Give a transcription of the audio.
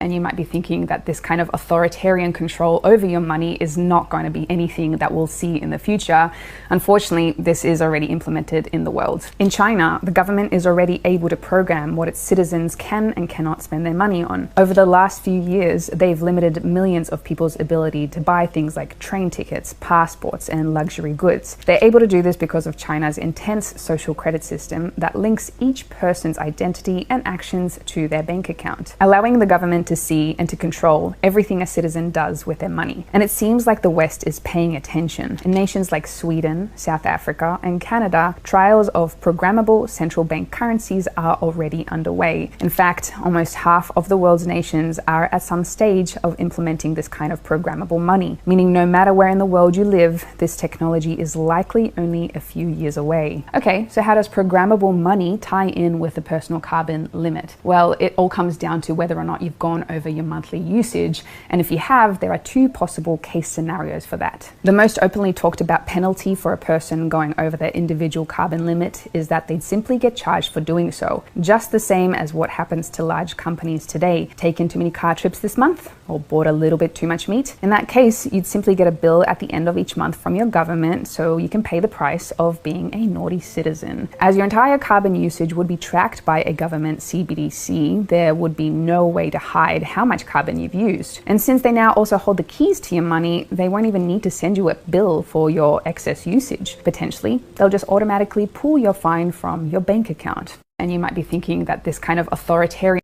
And you might be thinking that this kind of authoritarian control over your money is not going to be anything that we'll see in the future. Unfortunately, this is already implemented in the world. In China, the government is already able to program what its citizens can and cannot spend their money on. Over the last few years, they've limited millions of people's ability to buy things like train tickets, passports, and luxury goods. They're able to do this because of China's intense social credit system that links each person's identity and actions to their bank account, allowing the government to see and to control everything a citizen does with their money. And it seems like the West is paying attention. In nations like Sweden, South Africa, and Canada, trials of programmable central bank currencies are already underway. In fact, almost half of the world's nations are at some stage of implementing this kind of programmable money, meaning no matter where in the world you live, this technology is likely only a few years away. Okay, so how does programmable money tie in with the personal carbon limit? Well, it all comes down to whether or not you've gone over your monthly usage, and if you have, there are two possible case scenarios for that. The most openly talked about penalty for a person going over their individual carbon limit is that they'd simply get charged for doing so, just the same as what happens to large companies today. Taken too many car trips this month, or bought a little bit too much meat? In that case, you'd simply get a bill at the end of each month from your government, so you can pay the price of being a naughty citizen. As your entire carbon usage would be tracked by a government Cbdc, there would be no way to hide how much carbon you've used. And since they now also hold the keys to your money, they won't even need to send you a bill for your excess usage. Potentially, they'll just automatically pull your fine from your bank account. And you might be thinking that this kind of authoritarian